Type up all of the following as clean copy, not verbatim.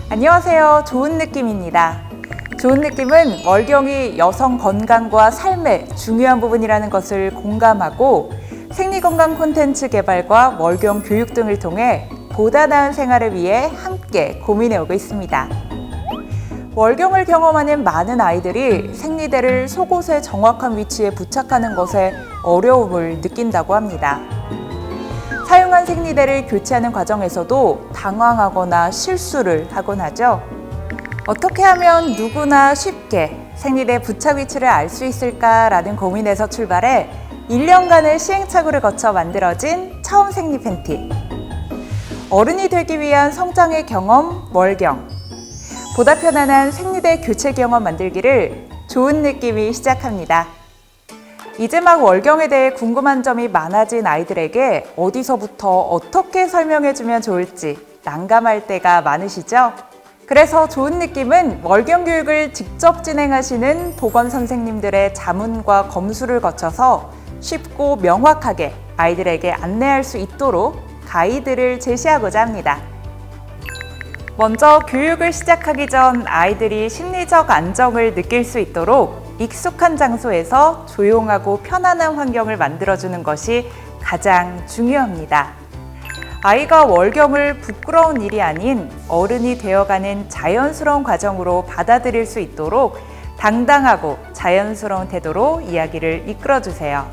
안녕하세요. 좋은 느낌입니다. 좋은 느낌은 월경이 여성 건강과 삶의 중요한 부분이라는 것을 공감하고 생리건강 콘텐츠 개발과 월경 교육 등을 통해 보다 나은 생활을 위해 함께 고민해오고 있습니다. 월경을 경험하는 많은 아이들이 생리대를 속옷의 정확한 위치에 부착하는 것에 어려움을 느낀다고 합니다. 사용한 생리대를 교체하는 과정에서도 당황하거나 실수를 하곤 하죠. 어떻게 하면 누구나 쉽게 생리대 부착 위치를 알 수 있을까라는 고민에서 출발해 1년간의 시행착오를 거쳐 만들어진 처음 생리 팬티. 어른이 되기 위한 성장의 경험, 월경. 보다 편안한 생리대 교체 경험 만들기를 좋은 느낌이 시작합니다. 이제 막 월경에 대해 궁금한 점이 많아진 아이들에게 어디서부터 어떻게 설명해주면 좋을지 난감할 때가 많으시죠? 그래서 좋은 느낌은 월경 교육을 직접 진행하시는 보건 선생님들의 자문과 검수를 거쳐서 쉽고 명확하게 아이들에게 안내할 수 있도록 가이드를 제시하고자 합니다. 먼저 교육을 시작하기 전 아이들이 심리적 안정을 느낄 수 있도록 익숙한 장소에서 조용하고 편안한 환경을 만들어주는 것이 가장 중요합니다. 아이가 월경을 부끄러운 일이 아닌 어른이 되어가는 자연스러운 과정으로 받아들일 수 있도록 당당하고 자연스러운 태도로 이야기를 이끌어주세요.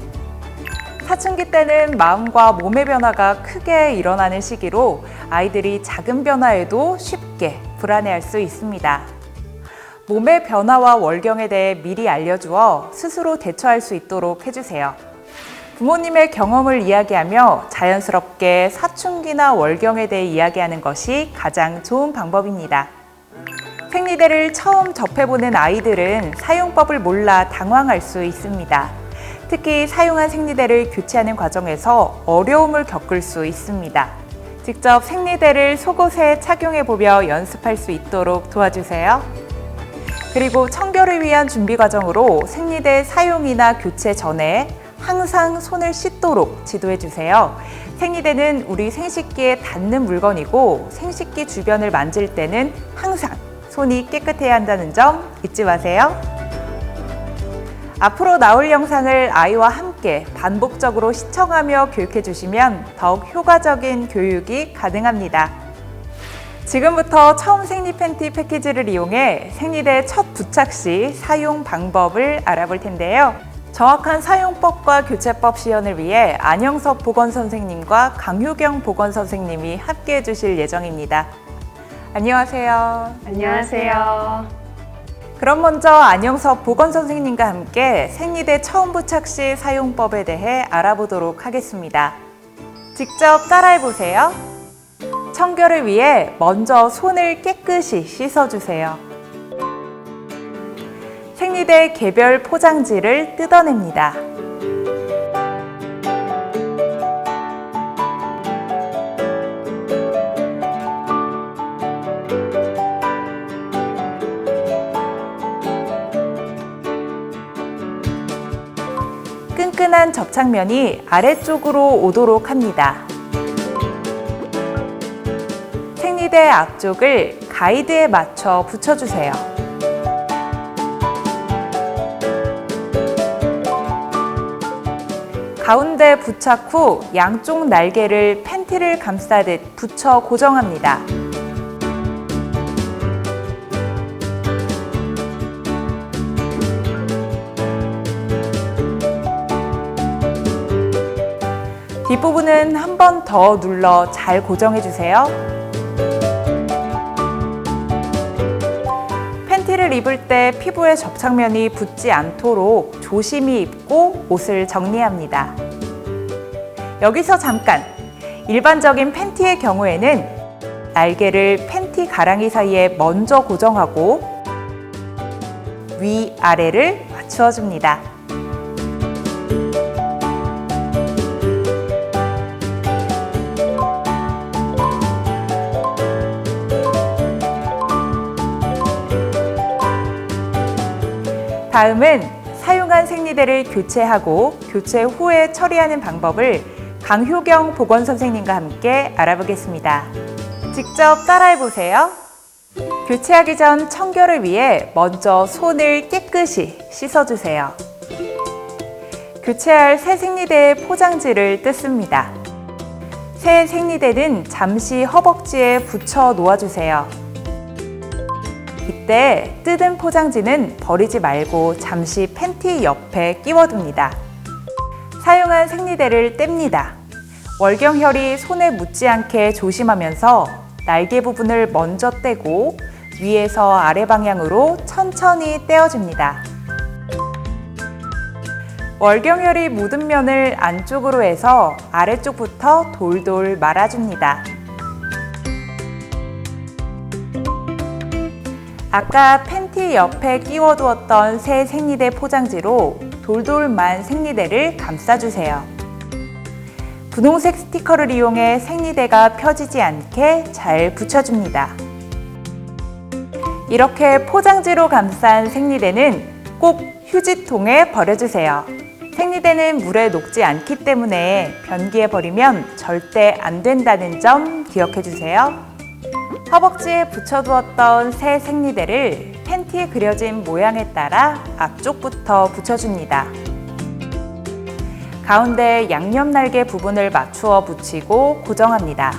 사춘기 때는 마음과 몸의 변화가 크게 일어나는 시기로 아이들이 작은 변화에도 쉽게 불안해할 수 있습니다. 몸의 변화와 월경에 대해 미리 알려주어 스스로 대처할 수 있도록 해주세요. 부모님의 경험을 이야기하며 자연스럽게 사춘기나 월경에 대해 이야기하는 것이 가장 좋은 방법입니다. 생리대를 처음 접해보는 아이들은 사용법을 몰라 당황할 수 있습니다. 특히 사용한 생리대를 교체하는 과정에서 어려움을 겪을 수 있습니다. 직접 생리대를 속옷에 착용해보며 연습할 수 있도록 도와주세요. 그리고 청결을 위한 준비 과정으로 생리대 사용이나 교체 전에 항상 손을 씻도록 지도해주세요. 생리대는 우리 생식기에 닿는 물건이고 생식기 주변을 만질 때는 항상 손이 깨끗해야 한다는 점 잊지 마세요. 앞으로 나올 영상을 아이와 함께 반복적으로 시청하며 교육해 주시면 더욱 효과적인 교육이 가능합니다. 지금부터 처음 생리 팬티 패키지를 이용해 생리대 첫 부착 시 사용 방법을 알아볼 텐데요. 정확한 사용법과 교체법 시연을 위해 안영섭 보건선생님과 강효경 보건선생님이 함께해 주실 예정입니다. 안녕하세요. 안녕하세요. 그럼 먼저 안영섭 보건선생님과 함께 생리대 처음 부착 시 사용법에 대해 알아보도록 하겠습니다. 직접 따라해보세요. 청결을 위해 먼저 손을 깨끗이 씻어주세요. 생리대 개별 포장지를 뜯어냅니다. 끈끈한 접착면이 아래쪽으로 오도록 합니다. 생리대 앞쪽을 가이드에 맞춰 붙여주세요. 가운데 부착 후 양쪽 날개를 팬티를 감싸듯 붙여 고정합니다. 뒷부분은 한 번 더 눌러 잘 고정해주세요. 팬티를 입을 때 피부에 접착면이 붙지 않도록 조심히 입고 옷을 정리합니다. 여기서 잠깐! 일반적인 팬티의 경우에는 날개를 팬티 가랑이 사이에 먼저 고정하고 위아래를 맞추어 줍니다. 다음은 사용한 생리대를 교체하고 교체 후에 처리하는 방법을 강효경 보건선생님과 함께 알아보겠습니다. 직접 따라해보세요. 교체하기 전 청결을 위해 먼저 손을 깨끗이 씻어주세요. 교체할 새 생리대의 포장지를 뜯습니다. 새 생리대는 잠시 허벅지에 붙여 놓아주세요. 이때 뜯은 포장지는 버리지 말고 잠시 팬티 옆에 끼워둡니다. 사용한 생리대를 뗍니다. 월경혈이 손에 묻지 않게 조심하면서 날개 부분을 먼저 떼고 위에서 아래 방향으로 천천히 떼어줍니다. 월경혈이 묻은 면을 안쪽으로 해서 아래쪽부터 돌돌 말아줍니다. 아까 팬티 옆에 끼워두었던 새 생리대 포장지로 돌돌 만 생리대를 감싸주세요. 분홍색 스티커를 이용해 생리대가 펴지지 않게 잘 붙여줍니다. 이렇게 포장지로 감싼 생리대는 꼭 휴지통에 버려주세요. 생리대는 물에 녹지 않기 때문에 변기에 버리면 절대 안 된다는 점 기억해주세요. 허벅지에 붙여두었던 새 생리대를 팬티에 그려진 모양에 따라 앞쪽부터 붙여줍니다. 가운데 양옆 날개 부분을 맞추어 붙이고 고정합니다.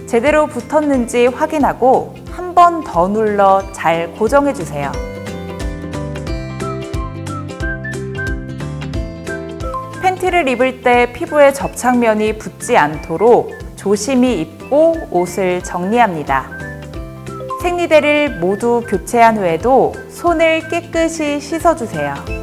제대로 붙었는지 확인하고 한 번 더 눌러 잘 고정해주세요. 팬티를 입을 때 피부에 접착면이 붙지 않도록 조심히 입고 옷을 정리합니다. 생리대를 모두 교체한 후에도 손을 깨끗이 씻어주세요.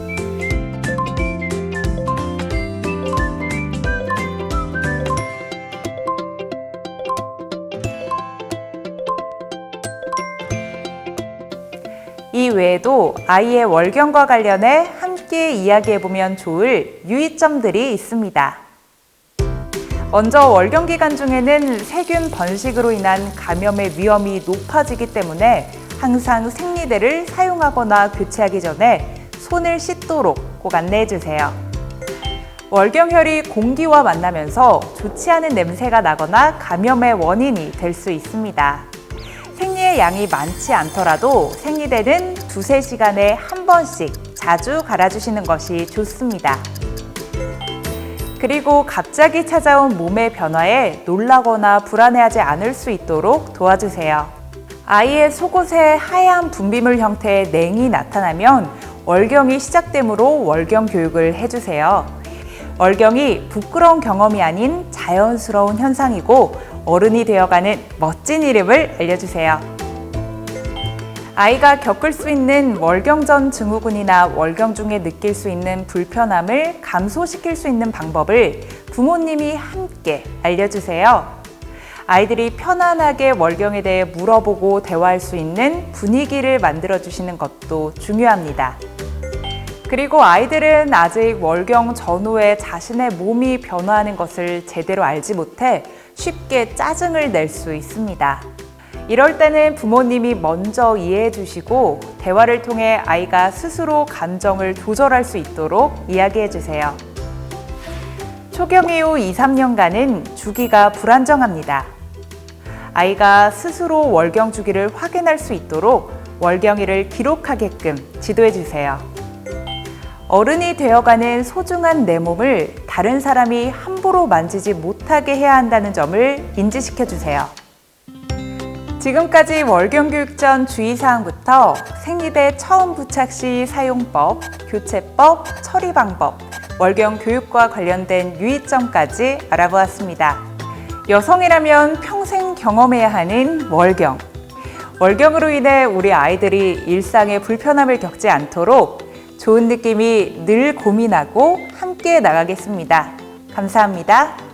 이 외에도 아이의 월경과 관련해 함께 이야기해보면 좋을 유의점들이 있습니다. 먼저 월경 기간 중에는 세균 번식으로 인한 감염의 위험이 높아지기 때문에 항상 생리대를 사용하거나 교체하기 전에 손을 씻도록 꼭 안내해주세요. 월경혈이 공기와 만나면서 좋지 않은 냄새가 나거나 감염의 원인이 될 수 있습니다. 생리의 양이 많지 않더라도 생리대는 2~3시간에 한 번씩 자주 갈아주시는 것이 좋습니다. 그리고 갑자기 찾아온 몸의 변화에 놀라거나 불안해하지 않을 수 있도록 도와주세요. 아이의 속옷에 하얀 분비물 형태의 냉이 나타나면 월경이 시작되므로 월경 교육을 해주세요. 월경이 부끄러운 경험이 아닌 자연스러운 현상이고 어른이 되어가는 멋진 이름을 알려주세요. 아이가 겪을 수 있는 월경 전 증후군이나 월경 중에 느낄 수 있는 불편함을 감소시킬 수 있는 방법을 부모님이 함께 알려주세요. 아이들이 편안하게 월경에 대해 물어보고 대화할 수 있는 분위기를 만들어주시는 것도 중요합니다. 그리고 아이들은 아직 월경 전후에 자신의 몸이 변화하는 것을 제대로 알지 못해 쉽게 짜증을 낼 수 있습니다. 이럴 때는 부모님이 먼저 이해해 주시고 대화를 통해 아이가 스스로 감정을 조절할 수 있도록 이야기해 주세요. 초경 이후 2~3년간은 주기가 불안정합니다. 아이가 스스로 월경 주기를 확인할 수 있도록 월경일을 기록하게끔 지도해 주세요. 어른이 되어가는 소중한 내 몸을 다른 사람이 함부로 만지지 못하게 해야 한다는 점을 인지시켜 주세요. 지금까지 월경 교육 전 주의사항부터 생리대 처음 부착 시 사용법, 교체법, 처리 방법, 월경 교육과 관련된 유의점까지 알아보았습니다. 여성이라면 평생 경험해야 하는 월경. 월경으로 인해 우리 아이들이 일상에 불편함을 겪지 않도록 좋은 느낌이 늘 고민하고 함께 나가겠습니다. 감사합니다.